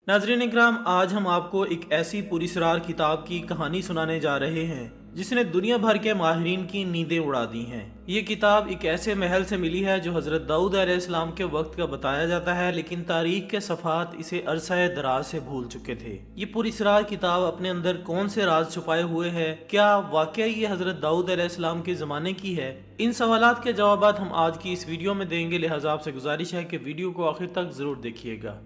नाज़रीन इकराम, आज हम आपको एक ऐसी पुरस्रार किताब की कहानी सुनाने जा रहे हैं जिसने दुनिया भर के माहिरीन की नींदें उड़ा दी हैं। ये किताब एक ऐसे महल से मिली है जो हज़रत दाऊद अलैहिस्सलाम के वक्त का बताया जाता है, लेकिन तारीख के सफ़ात इसे अरसा दराज से भूल चुके थे। ये पुरस्रार किताब अपने अंदर कौन से राज छुपाए हुए है, क्या वाकई ये हज़रत दाऊद अलैहिस्सलाम के ज़माने की है, इन सवालात के जवाबात हम आज की इस वीडियो में देंगे। लिहाजा आपसे गुजारिश है कि वीडियो को आखिर तक ज़रूर देखिएगा।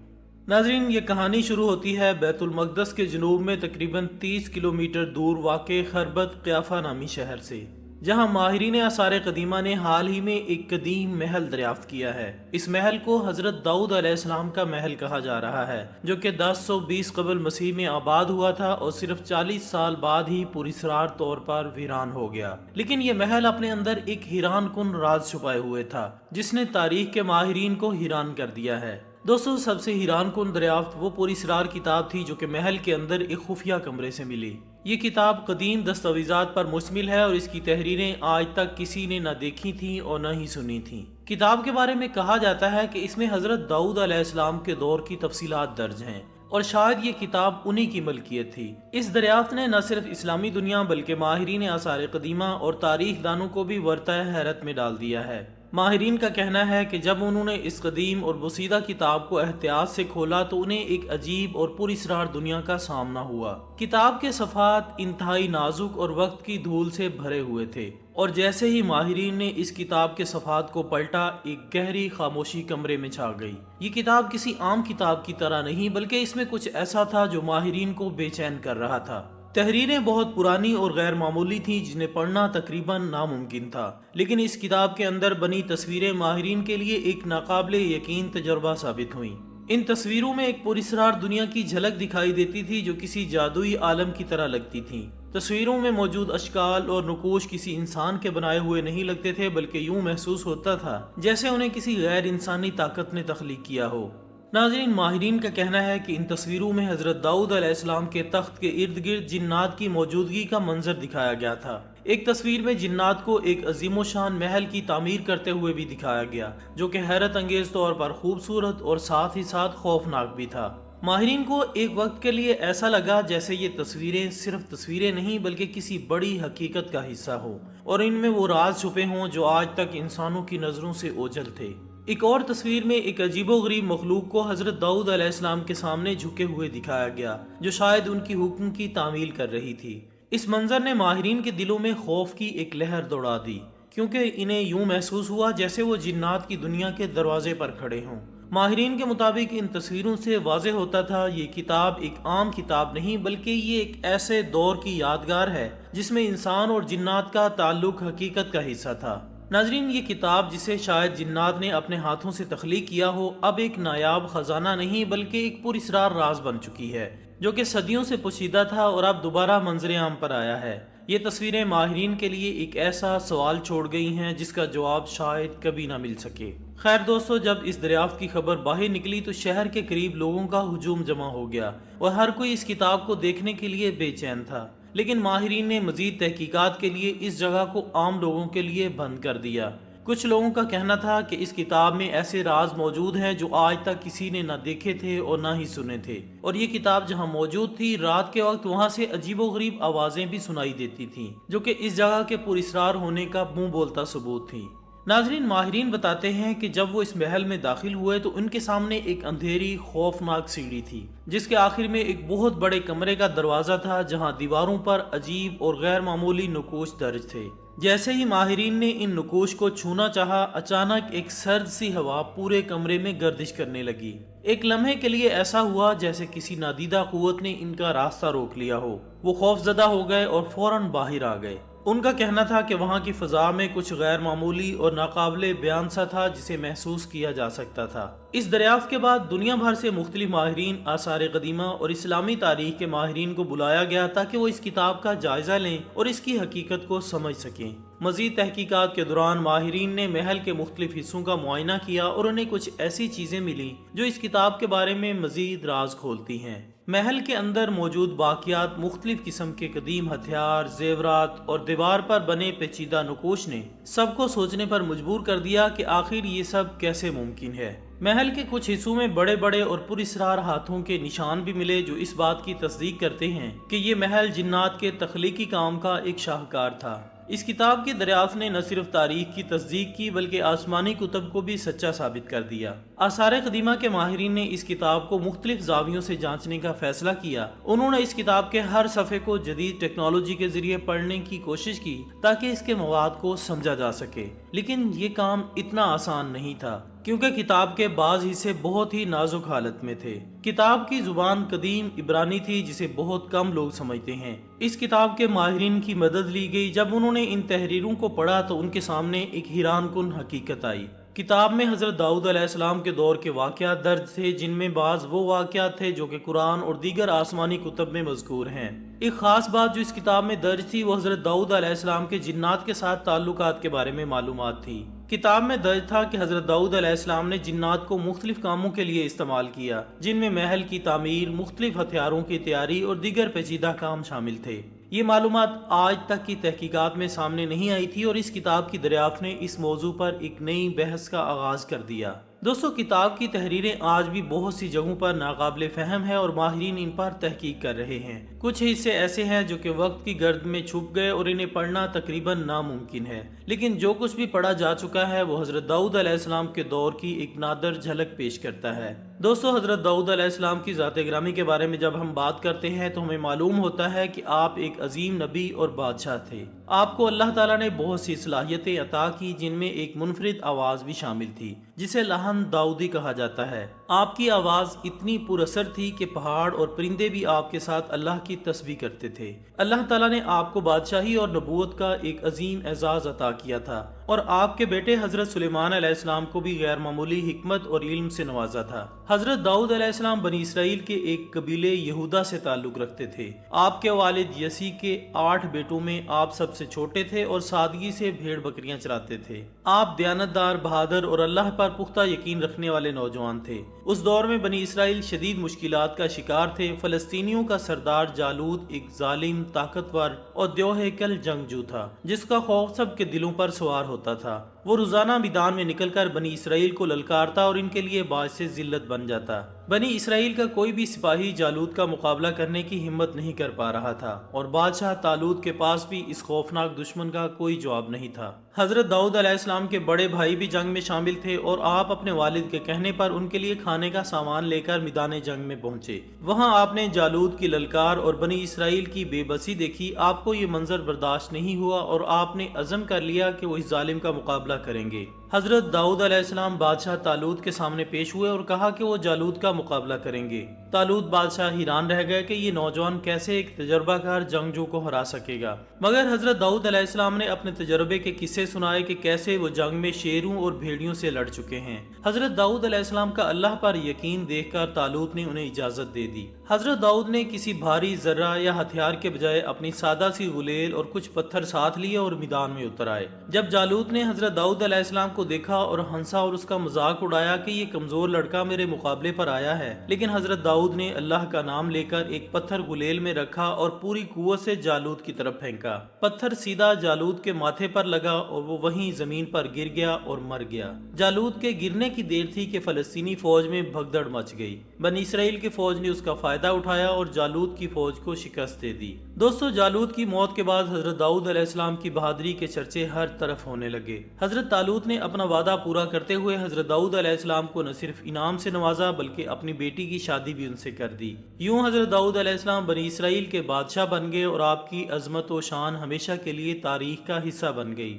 नाजरीन, ये कहानी शुरू होती है बैतुल मक़दस के जनूब में तकरीबन 30 किलोमीटर दूर वाक़े खरबत क़याफ़ा नामी शहर से, जहाँ माहिरीन आसार कदीमा ने हाल ही में एक कदीम महल दरियाफ्त किया है। इस महल को हज़रत दाऊद अलैहिस्सलाम का महल कहा जा रहा है, जो कि 1020 क़ब्ल मसीह में आबाद हुआ था और सिर्फ 40 साल बाद ही पुरस्रार तौर पर वीरान हो गया। लेकिन ये महल अपने अंदर एक हैरान कुन राज छुपाए हुए था, जिसने तारीख के माहिरीन को हैरान कर दिया है। दोस्तों, सबसे हैरान कुन दरियाफ्त वो पुरस्रार किताब थी जो कि महल के अंदर एक खुफिया कमरे से मिली। ये किताब कदीम दस्तावेजात पर मुश्तमिल है और इसकी तहरीरें आज तक किसी ने न देखी थी और न ही सुनी थी। किताब के बारे में कहा जाता है कि इसमें हजरत दाऊद अलैहिस्सलाम के दौर की तफसीलात दर्ज हैं और शायद ये किताब उन्हीं की मलकियत थी। इस दरियाफ्त ने न सिर्फ इस्लामी दुनिया बल्कि माहिरीन आसार कदीमा और तारीख दानों को भी वर्ता हैरत में डाल दिया है। माहिरीन का कहना है कि जब उन्होंने इस कदीम और बोसीदा किताब को एहतियात से खोला तो उन्हें एक अजीब और पुरस्रार दुनिया का सामना हुआ। किताब के सफ़ात इंतहाई नाजुक और वक्त की धूल से भरे हुए थे, और जैसे ही माहिरीन ने इस किताब के सफ़ात को पलटा, एक गहरी खामोशी कमरे में छा गई। ये किताब किसी आम किताब की तरह नहीं, बल्कि इसमें कुछ ऐसा था जो माहिरीन को बेचैन कर रहा था। तहरीरें बहुत पुरानी और गैर मामूली थी, जिन्हें पढ़ना तकरीबन नामुमकिन था, लेकिन इस किताब के अंदर बनी तस्वीरें माहिरीन के लिए एक नाकाबिले यकीन तजर्बा साबित हुई। इन तस्वीरों में एक पुरस्रार दुनिया की झलक दिखाई देती थी जो किसी जादुई आलम की तरह लगती थी। तस्वीरों में मौजूद अशकाल और नुकोश किसी इंसान के बनाए हुए नहीं लगते थे, बल्कि यूं महसूस होता था जैसे उन्हें किसी गैर इंसानी ताकत ने तख्लीक किया हो। नाज़रीन, माहिरीन का कहना है कि इन तस्वीरों में हज़रत दाऊद अलैहिस्सलाम के तख्त के इर्द गिर्द जिन्नात की मौजूदगी का मंजर दिखाया गया था। एक तस्वीर में जिन्नात को एक अजीमोशान महल की तामीर करते हुए भी दिखाया गया, जो कि हैरत अंगेज तौर पर खूबसूरत और साथ ही साथ खौफनाक भी था। माहिरीन को एक वक्त के लिए ऐसा लगा जैसे ये तस्वीरें सिर्फ तस्वीरें नहीं बल्कि किसी बड़ी हकीकत का हिस्सा हो और इनमें वो राज छुपे हों जो आज तक इंसानों की नज़रों से ओझल थे। एक और तस्वीर में एक अजीबोगरीब मखलूक को हजरत दाऊद अलैहिस्सलाम के सामने झुके हुए दिखाया गया, जो शायद उनकी हुक्म की तामील कर रही थी। इस मंजर ने माहिरीन के दिलों में खौफ की एक लहर दौड़ा दी, क्योंकि इन्हें यूं महसूस हुआ जैसे वो जिन्नात की दुनिया के दरवाजे पर खड़े हों। माहिरीन के मुताबिक इन तस्वीरों से वाज़े होता था ये किताब एक आम किताब नहीं, बल्कि ये एक ऐसे दौर की यादगार है जिसमें इंसान और जिन्नात का ताल्लुक हकीकत का हिस्सा था। नाजरीन, ये किताब जिसे शायद जिन्नात ने अपने हाथों से तख्लीक किया हो, अब एक नायाब खजाना नहीं बल्कि एक पुरस्रार राज बन चुकी है, जो कि सदियों से पोशीदा था और अब दोबारा मंजर आम पर आया है। ये तस्वीरें माहिरीन के लिए एक ऐसा सवाल छोड़ गई हैं जिसका जवाब शायद कभी ना मिल सके। खैर दोस्तों, जब इस दरियाफ्त की खबर बाहर निकली तो शहर के करीब लोगों का हुजूम जमा हो गया और हर कोई इस किताब को देखने के लिए बेचैन था। लेकिन माहिरीन ने मजीद तहकीकात के लिए इस जगह को आम लोगों के लिए बंद कर दिया। कुछ लोगों का कहना था कि इस किताब में ऐसे राज मौजूद हैं जो आज तक किसी ने न देखे थे और न ही सुने थे, और ये किताब जहां मौजूद थी, रात के वक्त वहां से अजीबोगरीब आवाजें भी सुनाई देती थीं, जो कि इस जगह के पुरस्रार होने का मुंह बोलता सबूत थी। नाजरीन, माहिरीन बताते हैं कि जब वो इस महल में दाखिल हुए तो उनके सामने एक अंधेरी खौफनाक सीढ़ी थी, जिसके आखिर में एक बहुत बड़े कमरे का दरवाजा था, जहां दीवारों पर अजीब और गैर मामूली नुकोश दर्ज थे। जैसे ही माहिरीन ने इन नुकोश को छूना चाहा, अचानक एक सर्द सी हवा पूरे कमरे में गर्दिश करने लगी। एक लम्हे के लिए ऐसा हुआ जैसे किसी नादीदा कुव्वत ने इनका रास्ता रोक लिया हो। वो खौफजदा हो गए और फौरन बाहर आ गए। उनका कहना था कि वहाँ की फ़ज़ा में कुछ गैर मामूली और नाकाबिले बयान सा था जिसे महसूस किया जा सकता था। इस दरियाफ्त के बाद दुनिया भर से मुख्तलिफ माहिरीन, आसार कदीमा और इस्लामी तारीख के माहिरीन को बुलाया गया ताकि वो इस किताब का जायजा लें और इसकी हकीकत को समझ सकें। مزید تحقیقات کے دوران ماہرین نے محل کے مختلف حصوں کا معائنہ کیا اور انہیں کچھ ایسی چیزیں ملی جو اس کتاب کے بارے میں مزید راز کھولتی ہیں۔ محل کے اندر موجود باقیات، مختلف قسم کے قدیم ہتھیار، زیورات اور دیوار پر بنے پیچیدہ نقوش نے سب کو سوچنے پر مجبور کر دیا کہ آخر یہ سب کیسے ممکن ہے۔ محل کے کچھ حصوں میں بڑے بڑے اور پراسرار ہاتھوں کے نشان بھی ملے جو اس بات کی تصدیق کرتے ہیں کہ یہ محل جنات کے تخلیقی کام کا ایک شاہکار تھا۔ اس کتاب کی دریافت نے نہ صرف تاریخ کی تصدیق کی بلکہ آسمانی کتب کو بھی سچا ثابت کر دیا۔ آثار قدیمہ کے ماہرین نے اس کتاب کو مختلف زاویوں سے جانچنے کا فیصلہ کیا۔ انہوں نے اس کتاب کے ہر صفحے کو جدید ٹیکنالوجی کے ذریعے پڑھنے کی کوشش کی تاکہ اس کے مواد کو سمجھا جا سکے، لیکن یہ کام اتنا آسان نہیں تھا کیونکہ کتاب کے بعض حصے بہت ہی نازک حالت میں تھے۔ کتاب کی زبان قدیم عبرانی تھی جسے بہت کم لوگ سمجھتے ہیں۔ اس کتاب کے ماہرین کی مدد لی گئی۔ جب انہوں نے ان تحریروں کو پڑھا تو ان کے سامنے ایک حیران کن حقیقت آئی۔ کتاب میں حضرت داؤد علیہ السلام کے دور کے واقعات درج تھے، جن میں بعض وہ واقعات تھے جو کہ قرآن اور دیگر آسمانی کتب میں مذکور ہیں۔ ایک خاص بات جو اس کتاب میں درج تھی وہ حضرت داؤد علیہ السلام کے جنات کے ساتھ تعلقات کے بارے میں معلومات تھی۔ کتاب میں درج تھا کہ حضرت داؤد علیہ السلام نے جنات کو مختلف کاموں کے لیے استعمال کیا، جن میں محل کی تعمیر، مختلف ہتھیاروں کی تیاری اور دیگر پیچیدہ کام شامل تھے۔ یہ معلومات آج تک کی تحقیقات میں سامنے نہیں آئی تھی اور اس کتاب کی دریافت نے اس موضوع پر ایک نئی بحث کا آغاز کر دیا۔ دوستو، کتاب کی تحریریں آج بھی بہت سی جگہوں پر ناقابل فہم ہے اور ماہرین ان پر تحقیق کر رہے ہیں۔ کچھ حصے ایسے ہیں جو کہ وقت کی گرد میں چھپ گئے اور انہیں پڑھنا تقریباً ناممکن ہے، لیکن جو کچھ بھی پڑھا جا چکا ہے وہ حضرت داؤد علیہ السلام کے دور کی ایک نادر جھلک پیش کرتا ہے۔ دوستو، حضرت داؤد علیہ السلام کی ذات گرامی کے بارے میں جب ہم بات کرتے ہیں تو ہمیں معلوم ہوتا ہے کہ آپ ایک عظیم نبی اور بادشاہ تھے۔ آپ کو اللہ تعالیٰ نے بہت سی صلاحیتیں عطا کی، جن میں ایک منفرد آواز بھی شامل تھی جسے لحن داؤدی کہا جاتا ہے۔ آپ کی آواز اتنی پر اثر تھی کہ پہاڑ اور پرندے بھی آپ کے ساتھ اللہ کی تسبیح کرتے تھے۔ اللہ تعالیٰ نے آپ کو بادشاہی اور نبوت کا ایک عظیم اعزاز عطا کیا تھا اور آپ کے بیٹے حضرت سلیمان علیہ السلام کو بھی غیر معمولی حکمت اور علم سے نوازا تھا۔ حضرت داؤد علیہ السلام بنی اسرائیل کے ایک قبیلے یہودا سے تعلق رکھتے تھے۔ آپ کے والد یسی کے 8 بیٹوں میں آپ سب سے چھوٹے تھے اور سادگی سے بھیڑ بکریاں چراتے تھے۔ آپ دیانتدار، بہادر اور اللہ پر پختہ یقین رکھنے والے نوجوان تھے۔ اس دور میں بنی اسرائیل شدید مشکلات کا شکار تھے۔ فلسطینیوں کا سردار جالوت ایک ظالم، طاقتور اور دیو ہیکل جنگجو تھا جس کا خوف سب کے دلوں پر سوار ہوتا تھا۔ وہ روزانہ میدان میں نکل کر بنی اسرائیل کو للکارتا اور ان کے لیے باعث ذلت بن جاتا۔ بنی اسرائیل کا کوئی بھی سپاہی جالوت کا مقابلہ کرنے کی ہمت نہیں کر پا رہا تھا اور بادشاہ طالوت کے پاس بھی اس خوفناک دشمن کا کوئی جواب نہیں تھا۔ حضرت داؤد علیہ السلام کے بڑے بھائی بھی جنگ میں شامل تھے اور آپ اپنے والد کے کہنے پر ان کے لیے کھانے کا سامان لے کر میدان جنگ میں پہنچے۔ وہاں آپ نے جالوت کی للکار اور بنی اسرائیل کی بے بسی دیکھی۔ آپ کو یہ منظر برداشت نہیں ہوا اور آپ نے عزم کر لیا کہ وہ اس ظالم کا مقابلہ کریں گے۔ حضرت داؤد علیہ السلام بادشاہ طالوت کے سامنے پیش ہوئے اور کہا کہ وہ جالوت کا مقابلہ کریں گے۔ طالوت بادشاہ حیران رہ گئے کہ یہ نوجوان کیسے ایک تجربہ کار جنگجو کو ہرا سکے گا، مگر حضرت داؤد علیہ السلام نے اپنے تجربے کے قصے سنائے کہ کیسے وہ جنگ میں شیروں اور بھیڑیوں سے لڑ چکے ہیں۔ حضرت داؤد علیہ السلام کا اللہ پر یقین دیکھ کر طالوت نے انہیں اجازت دے دی۔ حضرت داؤد نے کسی بھاری ذرہ یا ہتھیار کے بجائے اپنی سادہ سی غلیل اور کچھ پتھر ساتھ لیے اور میدان میں اتر آئے۔ جب جالوت نے حضرت داؤد علیہ السلام کو دیکھا اور ہنسا اور اس کا مذاق اڑایا کہ یہ کمزور لڑکا میرے مقابلے پر آیا ہے، لیکن حضرت داؤد نے اللہ کا نام لے کر ایک پتھر غلیل میں رکھا اور پوری قوت سے جالوت کی طرف پھینکا۔ پتھر سیدھا جالوت کے ماتھے پر لگا اور وہ وہیں زمین پر گر گیا اور مر گیا۔ جالوت کے گرنے کی دیر تھی کہ فلسطینی فوج میں بھگدڑ مچ گئی۔ بنی اسرائیل کی فوج نے اس کا فائدہ اٹھایا اور جالوت کی فوج کو شکست دے دی۔ دوستو، جالوت کی موت کے بعد حضرت داؤد علیہ السلام کی بہادری کے چرچے ہر طرف ہونے لگے۔ حضرت طالوت نے اپنا وعدہ پورا کرتے ہوئے حضرت داؤد علیہ السلام کو نہ صرف انعام سے نوازا بلکہ اپنی بیٹی کی شادی بھی ان سے کر دی۔ یوں حضرت داؤد علیہ السلام بنی اسرائیل کے بادشاہ بن گئے اور آپ کی عظمت و شان ہمیشہ کے لیے تاریخ کا حصہ بن گئی۔